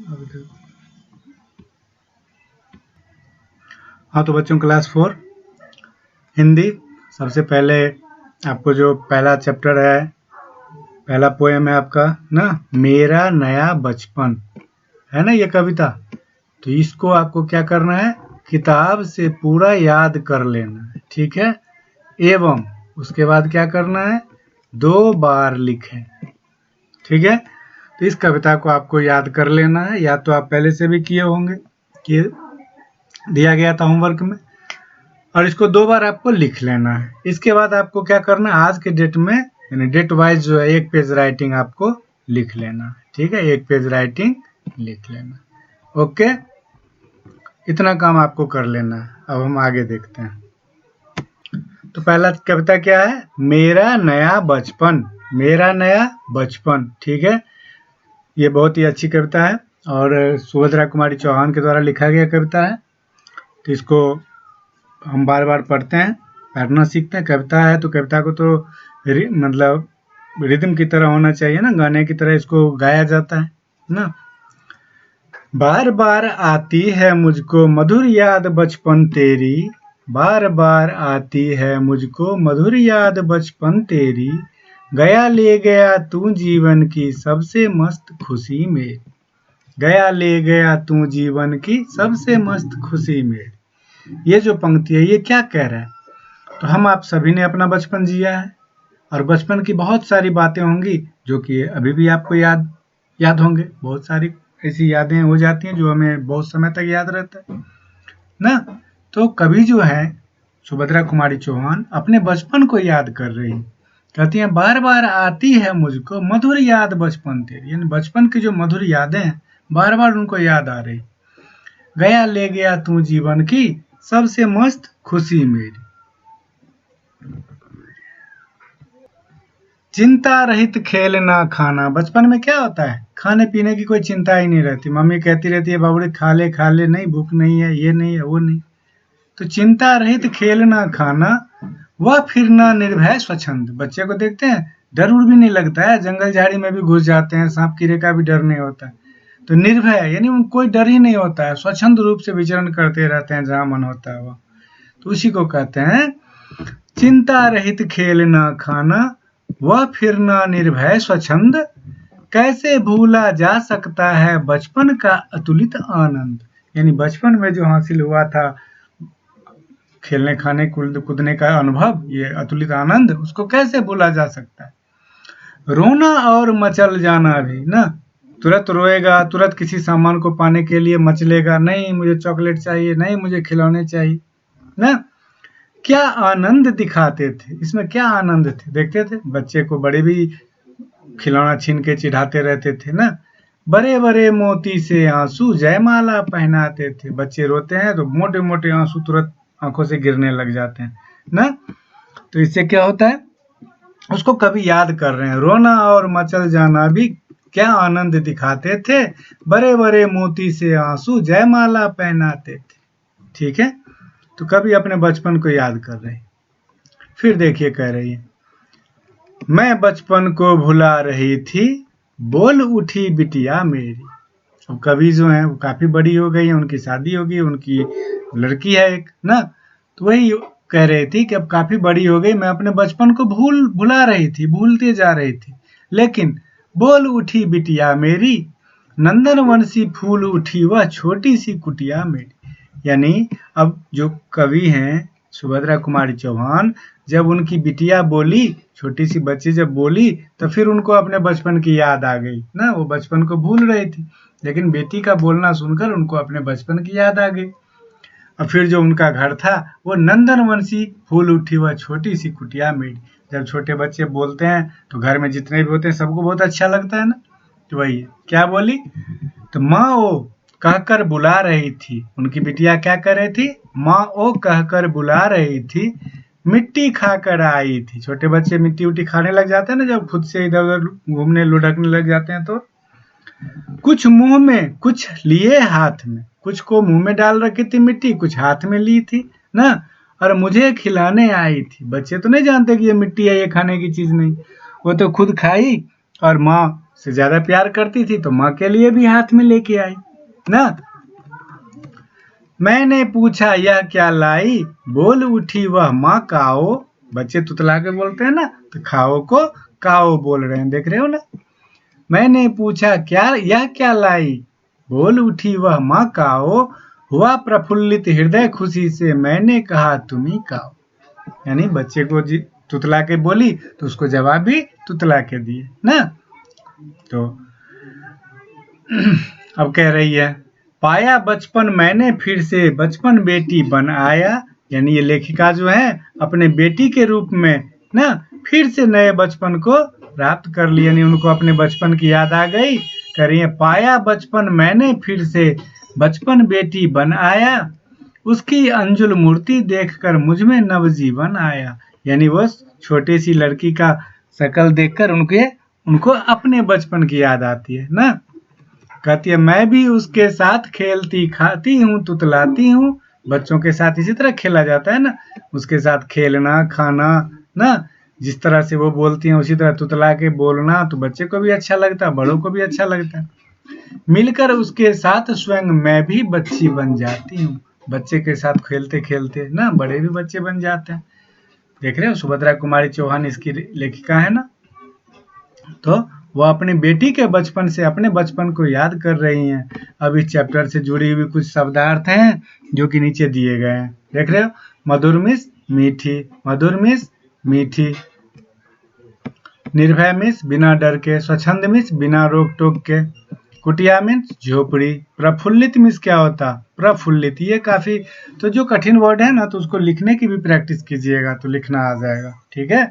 हाँ, तो बच्चों क्लास 4 हिंदी, सबसे पहले आपको जो पहला चैप्टर है, पहला पोएम है आपका ना, मेरा नया बचपन, है ना ये कविता। तो इसको आपको क्या करना है, किताब से पूरा याद कर लेना है, ठीक है। एवं उसके बाद क्या करना है, 2 बार लिखें, ठीक है। तो इस कविता को आपको याद कर लेना है, या तो आप पहले से भी किए होंगे, कि दिया गया था होमवर्क में, और इसको 2 बार आपको लिख लेना है। इसके बाद आपको क्या करना है, आज के डेट में यानी डेट वाइज जो है 1 पेज राइटिंग आपको लिख लेना है, ठीक है। 1 पेज राइटिंग लिख लेना, ओके। इतना काम आपको कर लेना है। अब हम आगे देखते हैं। तो पहला कविता क्या है, मेरा नया बचपन, मेरा नया बचपन, ठीक है। ये बहुत ही अच्छी कविता है और सुभद्रा कुमारी चौहान के द्वारा लिखा गया कविता है। तो इसको हम बार बार पढ़ते हैं, पढ़ना सीखते हैं। कविता है तो कविता को तो मतलब रिदम की तरह होना चाहिए ना, गाने की तरह इसको गाया जाता है ना। बार बार आती है मुझको मधुर याद बचपन तेरी, बार बार आती है मुझको मधुर याद बचपन तेरी, गया ले गया तू जीवन की सबसे मस्त खुशी में, गया ले गया तू जीवन की सबसे मस्त खुशी में। ये जो पंक्ति है ये क्या कह रहा है, तो हम आप सभी ने अपना बचपन जिया है और बचपन की बहुत सारी बातें होंगी जो कि अभी भी आपको याद होंगे। बहुत सारी ऐसी यादें हो जाती हैं जो हमें बहुत समय तक याद रहता है ना। तो कवि जो है सुभद्रा कुमारी चौहान अपने बचपन को याद कर रही है, कहती हैं बार बार आती है मुझको मधुर याद बचपन तेरी, यानी बचपन की जो मधुर यादें हैं बार बार उनको याद आ रही। गया ले गया तू जीवन की सबसे मस्त खुशी मेरी, चिंता रहित खेलना खाना। बचपन में क्या होता है, खाने पीने की कोई चिंता ही नहीं रहती। मम्मी कहती रहती है बाबूड़ी खा ले, नहीं भूख नहीं है, ये नहीं है, वो नहीं। तो चिंता रहित खेलना खाना, वह फिरना निर्भय स्वच्छंद। बच्चे को देखते हैं डर उड़ भी नहीं लगता है, जंगल झाड़ी में भी घुस जाते हैं, सांप कीड़े का भी डर नहीं होता है। तो निर्भय यानी उनको कोई डर ही नहीं होता है, स्वच्छंद रूप से विचरण करते रहते हैं जहां मन होता है वह। तो उसी को कहते हैं चिंता रहित खेलना खाना, वह फिरना निर्भय स्वच्छंद, कैसे भूला जा सकता है बचपन का अतुलित आनंद। यानी बचपन में जो हासिल हुआ था खेलने खाने कूदने का अनुभव, ये अतुलित आनंद, उसको कैसे भूला जा सकता है। रोना और मचल जाना भी ना, तुरंत रोएगा, तुरंत किसी सामान को पाने के लिए मचलेगा, नहीं मुझे चॉकलेट चाहिए, नहीं मुझे खिलौने चाहिए ना। क्या आनंद दिखाते थे, इसमें क्या आनंद थे, देखते थे बच्चे को बड़े भी खिलौना छीन के चिढ़ाते रहते थे ना। बड़े बड़े मोती से आंसू जयमाला पहनाते थे। बच्चे रोते हैं तो मोटे मोटे आंसू तुरंत आंखों से गिरने लग जाते हैं ना। तो इससे क्या होता है, उसको कभी याद कर रहे हैं। रोना और मचल जाना भी क्या आनंद दिखाते थे, बड़े बड़े मोती से आंसू जयमाला पहनाते थे, ठीक है। तो कभी अपने बचपन को याद कर रहे हैं। फिर देखिए कह रही है, मैं बचपन को भुला रही थी, बोल उठी बिटिया मेरी। अब कवि जो है वो काफी बड़ी हो गई है, उनकी शादी हो गई, उनकी लड़की है एक ना। तो वही कह रही थी कि अब काफी बड़ी हो गई, मैं अपने बचपन को भुला रही थी, भूलते जा रही थी, लेकिन बोल उठी बिटिया मेरी, नंदन वंशी फूल उठी वह छोटी सी कुटिया मेरी। यानी अब जो कवि हैं सुभद्रा कुमारी चौहान, जब उनकी बिटिया बोली, छोटी सी बच्ची जब बोली, तो फिर उनको अपने बचपन की याद आ गई ना। वो बचपन को भूल रही थी, लेकिन बेटी का बोलना सुनकर उनको अपने बचपन की याद आ गई। और फिर जो उनका घर था वो नंदन वंशी फूल उठी वह छोटी सी कुटिया मेरी। जब छोटे बच्चे बोलते हैं तो घर में जितने भी होते हैं सबको बहुत अच्छा लगता है ना। तो वही क्या बोली, तो माँ ओ कहकर बुला रही थी। उनकी बिटिया क्या कर रही थी, माँ ओ कहकर बुला रही थी, मिट्टी खाकर आई थी। छोटे बच्चे मिट्टी उट्टी खाने लग जाते हैं ना, जब खुद से इधर उधर घूमने लुढ़कने लग जाते हैं। तो कुछ मुंह में, कुछ लिए हाथ में, कुछ को मुंह में डाल रखी थी मिट्टी, कुछ हाथ में ली थी ना, और मुझे खिलाने आई थी। बच्चे तो नहीं जानते कि ये मिट्टी है, ये खाने की चीज नहीं। वो तो खुद खाई और माँ से ज्यादा प्यार करती थी तो माँ के लिए भी हाथ में लेके आई ना। मैंने पूछा यह क्या लाई, बोल उठी वह माँ काओ। बच्चे तुतला के बोलते हैं ना, तो खाओ को काओ बोल रहे हैं, देख रहे हो ना। मैंने पूछा क्या यह क्या लाई, बोल उठी वह माँ काओ। हुआ प्रफुल्लित हृदय खुशी से, मैंने कहा तुम ही खाओ। यानी बच्चे को तुतला के बोली तो उसको जवाब भी तुतला के दिए ना। तो अब कह रही है, पाया बचपन मैंने फिर से, बचपन बेटी बन आया। यानी ये लेखिका जो है अपने बेटी के रूप में ना फिर से नए बचपन को प्राप्त कर लिया, यानी उनको अपने बचपन की याद आ गई। कह रही है, पाया बचपन मैंने फिर से, बचपन बेटी बन आया। उसकी अंजुल मूर्ति देखकर मुझ में नवजीवन आया। यानी वो छोटी सी लड़की का शक्ल देखकर उनको अपने बचपन की याद आती है ना। कहती है, मैं भी उसके साथ खेलती खाती हूँ तुतलाती हूँ। बच्चों के साथ इसी तरह खेला जाता है ना, उसके साथ खेलना खाना ना। जिस तरह से वो बोलती हैं उसी तरह तुतला के बोलना, तो बच्चे को भी अच्छा लगता है, बड़ों को भी अच्छा लगता है। मिलकर उसके साथ स्वयं मैं भी बच्ची बन जाती हूँ। बच्चे के साथ खेलते खेलते ना बड़े भी बच्चे बन जाते हैं। देख रहे हो, सुभद्रा कुमारी चौहान इसकी लेखिका है ना। तो वो अपनी बेटी के बचपन से अपने बचपन को याद कर रही हैं। अब इस चैप्टर से जुड़ी हुई कुछ शब्दार्थ हैं जो कि नीचे दिए गए हैं, देख रहे हो। मधुर मिस मीठी, मधुर मिस मीठी। निर्भय मिस बिना डर के, स्वच्छंद मिस बिना रोक टोक के। कुटिया मीन्स झोपड़ी। प्रफुल्लित मीन्स क्या होता, प्रफुल्लित। ये काफी, तो जो कठिन वर्ड है ना तो उसको लिखने की भी प्रैक्टिस कीजिएगा तो लिखना आ जाएगा, ठीक है।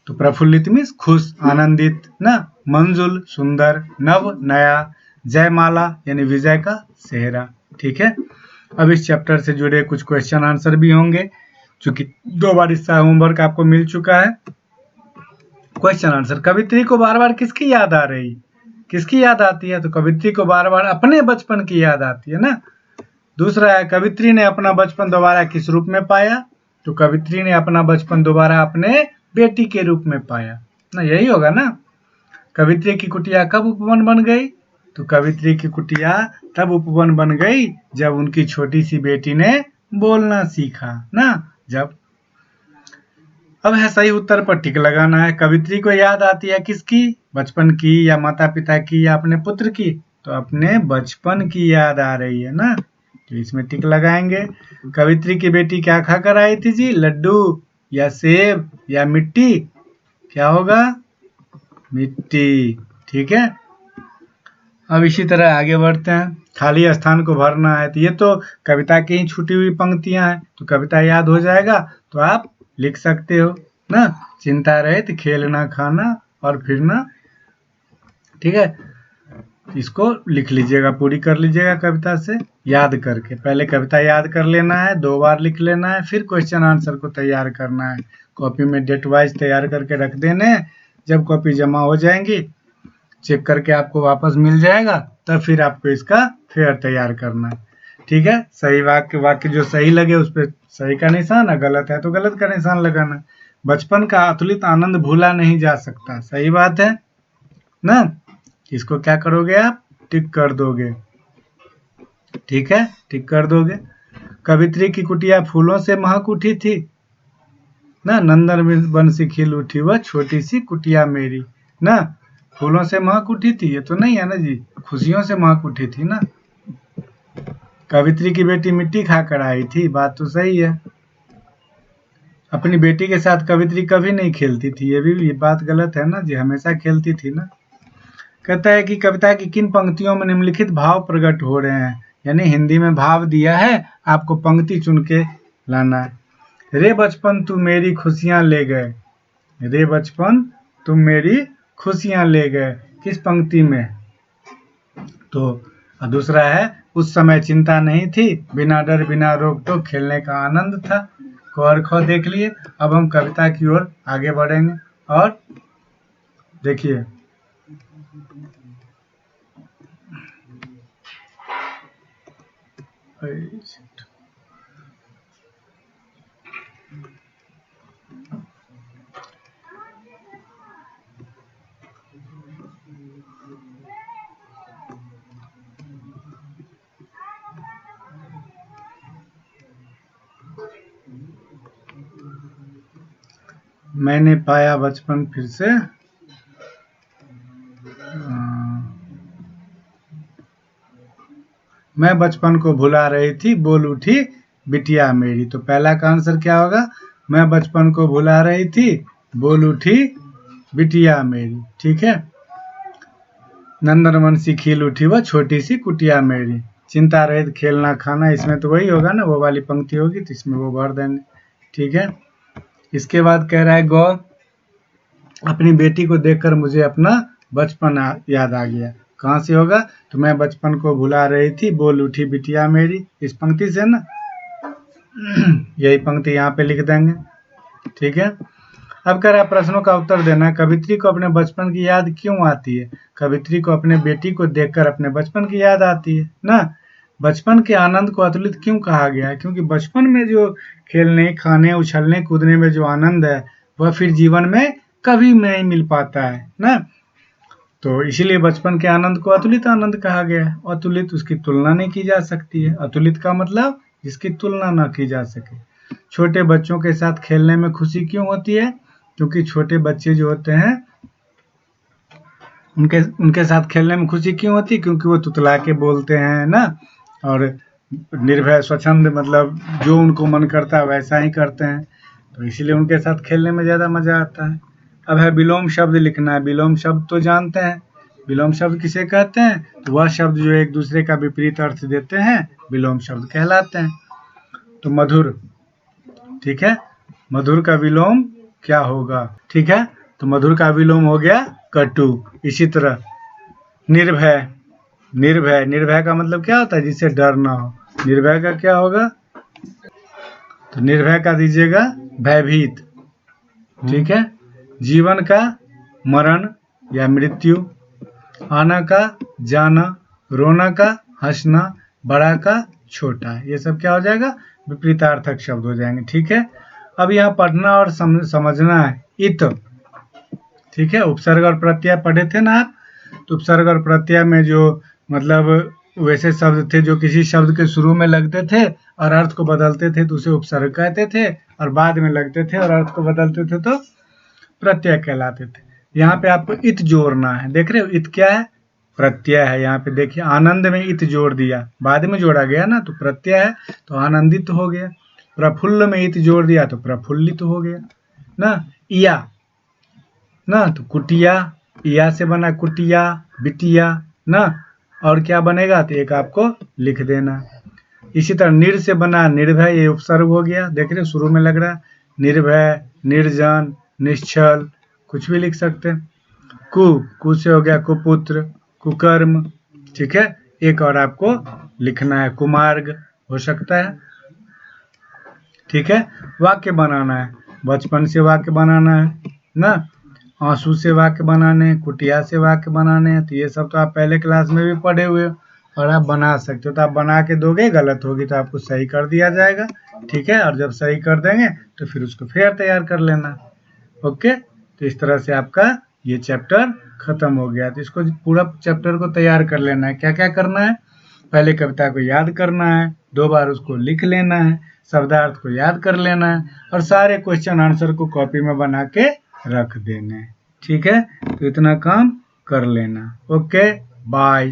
तो प्रफुल्लित मीन्स खुश आनंदित ना। मंजुल सुंदर, नव नया। जयमाला यानी विजय का सेहरा, ठीक है। अब इस चैप्टर से जुड़े कुछ क्वेश्चन आंसर भी होंगे, चूंकि 2 बार इसका होमवर्क आपको मिल चुका है। क्वेश्चन आंसर, कवित्री को बार बार किसकी याद आ रही, किसकी याद आती है, तो कवित्री को बार बार अपने बचपन की याद आती है ना। दूसरा है, कवित्री ने अपना बचपन दोबारा किस रूप में पाया, तो कवित्री ने अपना बचपन दोबारा अपने बेटी के रूप में पाया ना, यही होगा ना। कवित्री की कुटिया कब उपवन बन गई, तो कवित्री की कुटिया तब उपवन बन गई जब उनकी छोटी सी बेटी ने बोलना सीखा ना, जब। अब है सही उत्तर पर टिक लगाना है। कवित्री को याद आती है किसकी, बचपन की या माता पिता की या अपने पुत्र की, तो अपने बचपन की याद आ रही है ना, तो इसमें टिक लगाएंगे। कवित्री की बेटी क्या खाकर आई थी जी, लड्डू या सेब या मिट्टी, क्या होगा, मिट्टी, ठीक है। अब इसी तरह आगे बढ़ते हैं। खाली स्थान को भरना है, तो ये तो कविता की ही छूटी हुई पंक्तियां हैं, तो कविता याद हो जाएगा तो आप लिख सकते हो ना। चिंता रहित खेलना खाना और फिरना, ठीक है। इसको लिख लीजिएगा, पूरी कर लीजिएगा कविता से याद करके। पहले कविता याद कर लेना है, 2 बार लिख लेना है, फिर क्वेश्चन आंसर को तैयार करना है। कॉपी में डेट वाइज तैयार करके रख देने हैं। जब कॉपी जमा हो जाएंगी, चेक करके आपको वापस मिल जाएगा, तब फिर आपको इसका फेयर तैयार करना है, ठीक है। सही वाक्य जो सही लगे उस पर सही का निशान, गलत है तो गलत का निशान लगाना। बचपन का अतुलित आनंद भूला नहीं जा सकता, सही बात है ना। इसको क्या करोगे आप, टिक कर दोगे, ठीक है, टिक कर दोगे। कवित्री की कुटिया फूलों से महक उठी थी ना, नंदन बंसी खिल उठी वह छोटी सी कुटिया मेरी ना। फूलों से महक उठी थी, ये तो नहीं है ना जी, खुशियों से महक उठी थी ना। कवित्री की बेटी मिट्टी खाकर आई थी, बात तो सही है। अपनी बेटी के साथ कवित्री कभी नहीं खेलती थी, ये बात गलत है ना जी, हमेशा खेलती थी ना। कहता है कि कविता की किन पंक्तियों में निम्नलिखित भाव प्रकट हो रहे हैं, यानी हिंदी में भाव दिया है, आपको पंक्ति चुन के लाना है। रे बचपन तू मेरी खुशियां ले गए, रे बचपन तुम मेरी खुशियां ले गए, किस पंक्ति में, तो दूसरा है, उस समय चिंता नहीं थी, बिना डर बिना रोक टोक खेलने का आनंद था। क और ख देख लिए। अब हम कविता की ओर आगे बढ़ेंगे और देखिए, मैंने पाया बचपन फिर से, मैं बचपन को भुला रही थी, बोल उठी बिटिया मेरी। तो पहला का आंसर क्या होगा? मैं बचपन को भुला रही थी, बोल उठी बिटिया मेरी। ठीक है। नंदनवन सी खिल उठी वह छोटी सी कुटिया मेरी। चिंता रहित खेलना खाना, इसमें तो वही होगा ना, वो वाली पंक्ति होगी तो इसमें वो भर देंगे। ठीक है। इसके बाद कह रहा है गौ, अपनी बेटी को देखकर मुझे अपना बचपन याद आ गया। कहाँ से होगा? तो मैं बचपन को भुला रही थी, बोल उठी बिटिया मेरी, इस पंक्ति से ना। यही पंक्ति यहाँ पे लिख देंगे। ठीक है। अब कह रहा है प्रश्नों का उत्तर देना। कवित्री को अपने बचपन की याद क्यों आती है? कवित्री को अपने बेटी को देखकर अपने बचपन की याद आती है ना। बचपन के आनंद को अतुलित क्यों कहा गया है? क्योंकि बचपन में जो खेलने, खाने, उछलने, कूदने में जो आनंद है वह फिर जीवन में कभी नहीं मिल पाता है ना। तो इसीलिए बचपन के आनंद को अतुलित आनंद कहा गया है। अतुलित, उसकी तुलना नहीं की जा सकती है। अतुलित का मतलब जिसकी तुलना ना की जा सके। छोटे बच्चों के साथ खेलने में खुशी क्यों होती है? क्योंकि छोटे बच्चे जो होते हैं उनके साथ खेलने में खुशी क्यों होती है? क्योंकि वो तुतला के बोलते हैं ना, और निर्भय स्वच्छंद, मतलब जो उनको मन करता है वैसा ही करते हैं, तो इसीलिए उनके साथ खेलने में ज़्यादा मज़ा आता है। अब है विलोम शब्द लिखना है। विलोम शब्द तो जानते हैं, विलोम शब्द किसे कहते हैं? तो वह शब्द जो एक दूसरे का विपरीत अर्थ देते हैं विलोम शब्द कहलाते हैं। तो मधुर, ठीक है, मधुर का विलोम क्या होगा? ठीक है, तो मधुर का विलोम हो गया कटु। इसी तरह निर्भय, निर्भय, निर्भय का मतलब क्या होता है? जिससे डर ना हो। निर्भय का क्या होगा? तो निर्भय का दीजिएगा भयभीत। ठीक है। जीवन का मरण या मृत्यु, आना का जाना, रोना का हंसना, बड़ा का छोटा, ये सब क्या हो जाएगा? विपरीतार्थक शब्द हो जाएंगे। ठीक है। अब यहाँ पढ़ना और समझना है। इत, ठीक है, उपसर्ग और प्रत्यय पढ़े थे ना आप। तो उपसर्ग और प्रत्यय में जो मतलब वैसे शब्द थे जो किसी शब्द के शुरू में लगते थे और अर्थ को बदलते थे तो उसे उपसर्ग कहते थे, और बाद में लगते थे और अर्थ को बदलते थे तो प्रत्यय कहलाते थे। यहाँ पे आपको इत जोड़ना है। देख रहे हो, इत क्या है? प्रत्यय है। यहाँ पे देखिए, आनंद में इत जोड़ दिया, बाद में जोड़ा गया ना, तो प्रत्यय है तो आनंदित हो गया। प्रफुल्ल में इत जोड़ दिया तो प्रफुल्लित हो गया ना। इया ना, तो कुटिया, इया से बना कुटिया, बिटिया ना। और क्या बनेगा? तो एक आपको लिख देना। इसी तरह निर से बना निर्भय, ये उपसर्ग हो गया। देख रहे हो, शुरू में लग रहा है निर्भय, निर्जन, निश्चल, कुछ भी लिख सकते हैं। कु से हो गया कुपुत्र, कुकर्म। ठीक है। एक और आपको लिखना है, कुमार्ग हो सकता है। ठीक है। वाक्य बनाना है। बचपन से वाक्य बनाना है ना, आंसू से वाक्य बनाने, कुटिया से वाक्य बनाने हैं। तो ये सब तो आप पहले क्लास में भी पढ़े हुए हो और आप बना सकते हो। तो आप बना के दोगे, गलत होगी तो आपको सही कर दिया जाएगा। ठीक है। और जब सही कर देंगे तो फिर उसको फिर तैयार कर लेना। ओके। तो इस तरह से आपका ये चैप्टर खत्म हो गया। तो इसको पूरा चैप्टर को तैयार कर लेना है। क्या क्या करना है? पहले कविता को याद करना है, 2 बार उसको लिख लेना है, शब्दार्थ को याद कर लेना है, और सारे क्वेश्चन आंसर को कॉपी में बना के रख देना है। ठीक है। तो इतना काम कर लेना। Okay, bye.